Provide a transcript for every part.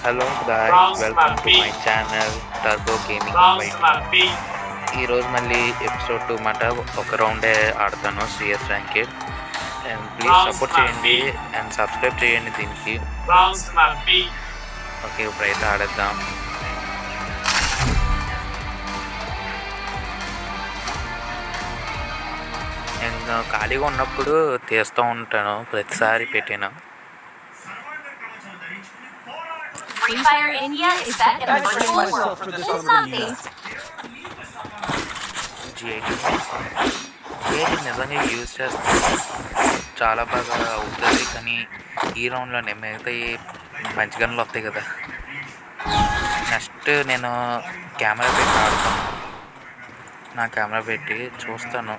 Hello guys, welcome to my channel turbo gaming by. ఈరోజు మళ్ళీ episode 2 మాట ఒక రౌండే ఆడతాను CS ranked. And please support చేయండి అండ్ సబ్స్క్రైబ్ చేయండి దీనికి. ఓకే, ఇప్పుడైతే ఆడేద్దాం. నేను ఖాళీగా ఉన్నప్పుడు తీస్తూ ఉంటాను, ప్రతిసారి పెట్టాను. Free Fire India is set in a virtual world. It's not based. G8 నిజంగా యూజ్ చేస్తాను, చాలా బాగా అవుతుంది. కానీ ఈ రౌండ్లోనే మిగతా మంచి గన్లు వస్తాయి కదా. నెక్స్ట్ నేను కెమెరా పెట్టి ఆడతాను. నా కెమెరా పెట్టి చూస్తాను.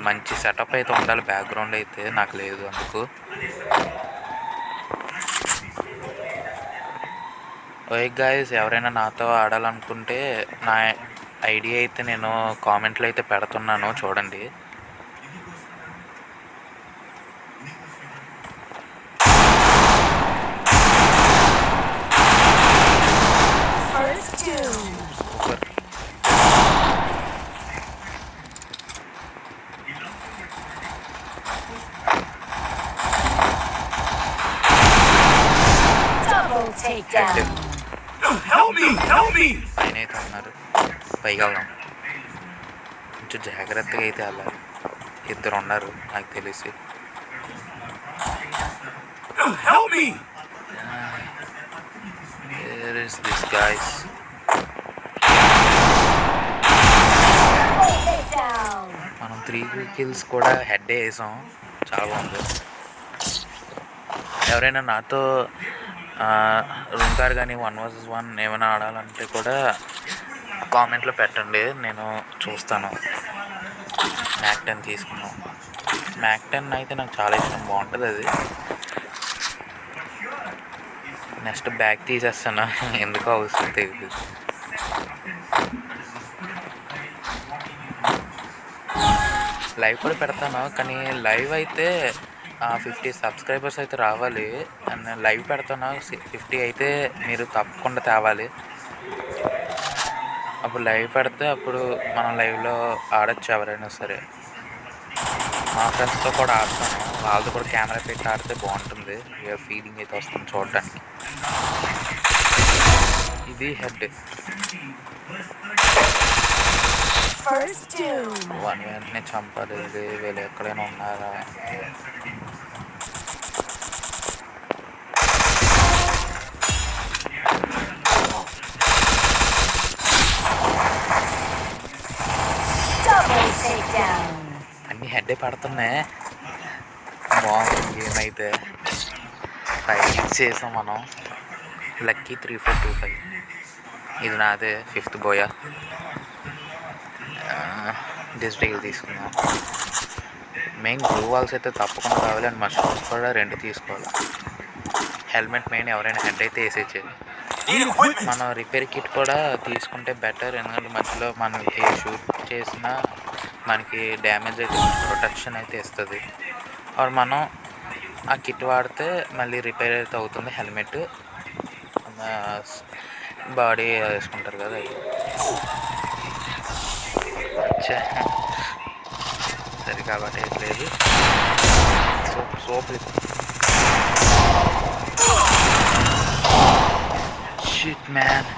మంచి సెటప్ అయితే ఉండాలి, బ్యాక్గ్రౌండ్ అయితే నాకు లేదు. అందుకు ఓకే గాయ్స్, ఎవరైనా నాతో ఆడాలనుకుంటే నా ఐడియా అయితే నేను కామెంట్లో అయితే పెడుతున్నాను, చూడండి. పైన అయితే ఉన్నారు, పైగా వెళ్దాం. కొంచెం జాగ్రత్తగా అయితే వెళ్ళాలి. ఇద్దరు ఉన్నారు నాకు తెలిసి. Where is this guys? మనం 3 kills కూడా హెడ్ వేసాం, చాలా బాగుంది. ఎవరైనా నాతో రూమ్ కార్ కానీ 1vs1 ఏమైనా ఆడాలంటే కూడా కామెంట్లో పెట్టండి, నేను చూస్తాను. మ్యాక్ 10 తీసుకున్నాం. మ్యాక్ 10 అయితే నాకు చాలా ఇష్టం, బాగుంటుంది అది. నెక్స్ట్ బ్యాగ్ తీసేస్తాను, ఎందుకో అవసరం తెలియదు. లైవ్ కూడా పెడతాను, కానీ లైవ్ అయితే 50 సబ్స్క్రైబర్స్ అయితే రావాలి. అండ్ లైవ్ పెడతాను, 50 అయితే మీరు తప్పకుండా తేవాలి. అప్పుడు లైవ్ పెడితే అప్పుడు మనం లైవ్లో ఆడచ్చు ఎవరైనా సరే. మా ఫ్రెండ్స్తో కూడా ఆడతాను, వాళ్ళతో కూడా కెమెరా పెట్టి ఆడితే బాగుంటుంది. ఫీలింగ్ అయితే వస్తుంది చూడటానికి. ఇది హెడ్ వన్ వెంటనే చంపాలి. వీళ్ళు ఎక్కడైనా ఉన్నారా? అన్ని హెడ్డే పడుతున్నాయి. బాగుంది గేమ్ అయితే. 5 kills చేసాం మనం. లక్కీ 3425. ఇది నాదే 5th బోయా. డిజిటల్ తీసుకున్నాం. మెయిన్ గ్లూ వాల్స్ అయితే తప్పకుండా కావాలి, అండ్ మష్రూమ్స్ కూడా 2 తీసుకోవాలి. హెల్మెట్ మెయిన్, ఎవరైనా హెడ్ అయితే వేసేది. మనం రిపేర్ కిట్ కూడా తీసుకుంటే బెటర్, ఎందుకంటే మధ్యలో మనం ఏ షూట్ చేసినా మనకి డ్యామేజ్ అయితే ప్రొటెక్షన్ అయితే ఇస్తుంది. ఆర్ మనం ఆ కిట్ వాడితే మళ్ళీ రిపేర్ అయితే అవుతుంది. హెల్మెట్ బాడీ వేసుకుంటారు కదా. సరే కాబట్టి లేదు, సోప్ షిట్ మ్యాన్.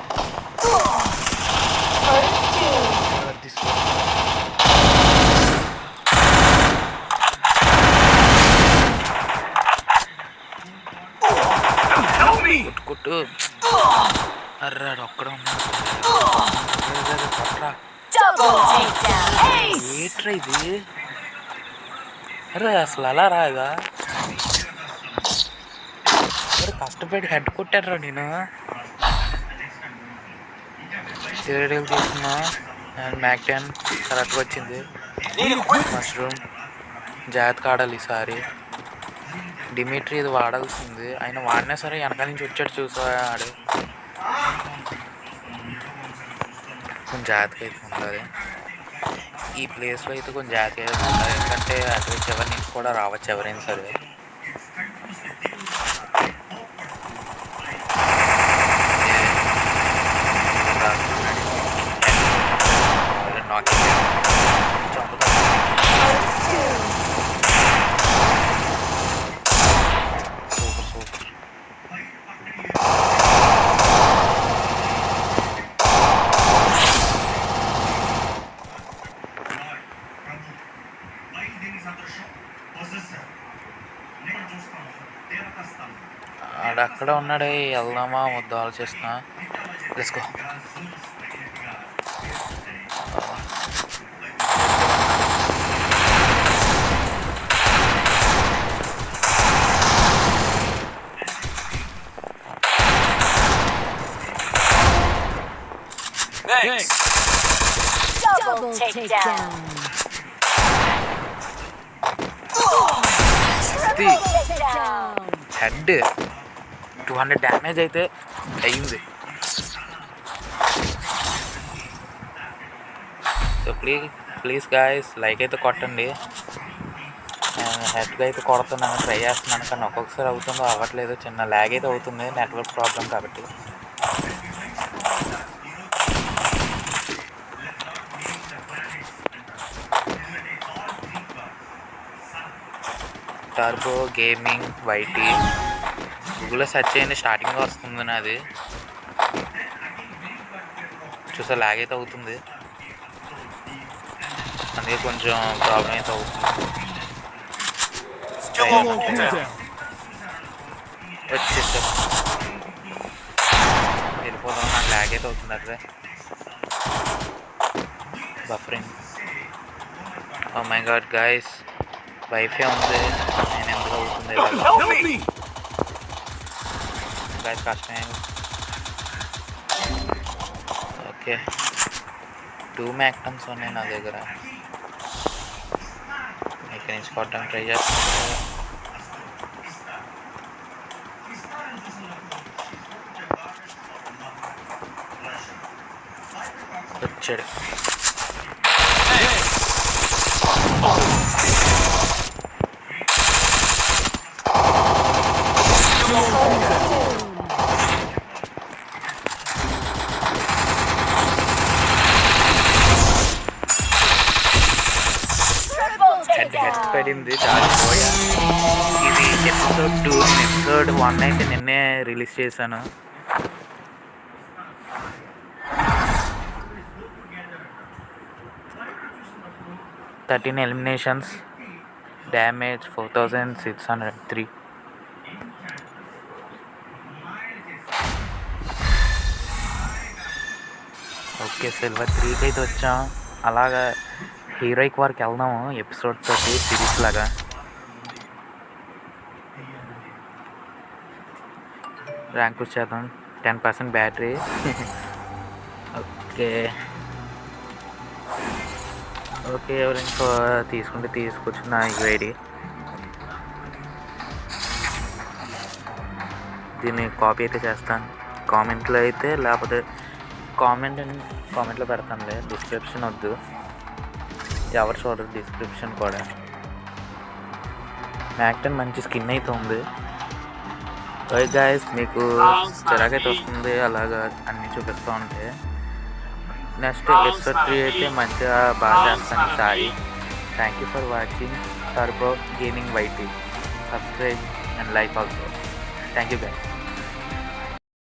కొట్టు అర్రాడు, ఒక్కడ ఉన్నాడు. ఏట్రా ఇది? అరే అసలు అలా రాగా, కష్టపడి హెడ్ కొట్టారా నేను. సిరీడీలు తీసుకున్నా అండ్ మ్యాక్ 10 కరెక్ట్గా వచ్చింది. మష్రూమ్ జాగ్రత్తగా ఆడాలి ఈసారి. డిమిట్రీ ఇది వాడాల్సింది, ఆయన వాడినా సరే వెనకాల నుంచి వచ్చాడు చూసా ఆడు. కొంచెం జాగ్రత్తగా అయితే ఉండాలి ఈ ప్లేస్లో అయితే, కొంచెం జాగ్రత్తగా ఉండాలి. ఎందుకంటే అటు చివరి నుంచి కూడా రావచ్చు ఎవరైనా సరే. ఆడు అక్కడ ఉన్నాడే, వెళ్దామా వద్దు ఆలోచిస్తున్నా. Let's go. Thanks. Double takedown. Takedown. Head 200 damage అయితే అయింది. సో ప్లీజ్ గాయస్ లైక్ అయితే కొట్టండి. నేను హెడ్గా అయితే కొడుతున్నాను, ట్రై చేస్తున్నాను, కానీ ఒక్కొక్కసారి అవుతుందో అవ్వట్లేదు, చిన్న ల్యాగ్ అయితే అవుతుంది, నెట్వర్క్ ప్రాబ్లం కాబట్టి. టర్బో గేమింగ్ వైటీ గూగుల్లో సెర్చ్ చేయండి, స్టార్టింగ్లో వస్తుంది నాది. చూసా ల్యాగ్ అయితే అవుతుంది, అందుకే కొంచెం ప్రాబ్లం అయితే అవుతుంది. వచ్చేసా వెళ్ళిపోదాం, నాకు ల్యాగ్ అయితే అవుతుంది అదే buffering. Oh my god guys, wifi ఉంది, నేను ఎందుకు అవుతుంది గైస్, కష్టమే. ఓకే 2 మ్యాక్టమ్స్ ఉన్నాయి నా దగ్గర, ఇక్కడి నుంచి కొట్టడానికి ట్రై చేస్తాను. వచ్చాడు. హెడ్ పడింది, చాలిపోయా. ఇది ఎపిసోడ్ 2, ఎపిసోడ్ 1 అయితే నిన్నే రిలీజ్ చేశాను. Thirteen eliminations, damage 4603. Okay silver 3కి అయితే వచ్చాం. అలాగా హీరోయిక్ వరకు వెళ్దాము ఎపిసోడ్ 30 సిరీస్ లాగా. ర్యాంక్ వచ్చేద్దాం, 10% బ్యాటరీ. ఓకే ఓకే ఎవరైనా తీసుకుంటే తీసుకొచ్చి నా యూఐడి. దీన్ని కాపీ అయితే చేస్తాను కామెంట్లో అయితే, లేకపోతే కామెంట్లో పెడతానులే, డిస్క్రిప్షన్ వద్దు, ఎవరు చూడరు డిస్క్రిప్షన్ కూడా. మ్యాక్టన్ మంచి స్కిన్ అయితే ఉంది. ఓకే గాయస్, మీకు చిరాకైతే వస్తుంది అలాగా అన్నీ చూపిస్తూ ఉంటే. నెక్స్ట్ ఎపిసోడ్ 3 అయితే మంచిగా బాగా చేస్తాను ఈసారి. Thank you for watching turbo gaming YT. Subscribe and like also. Thank you guys.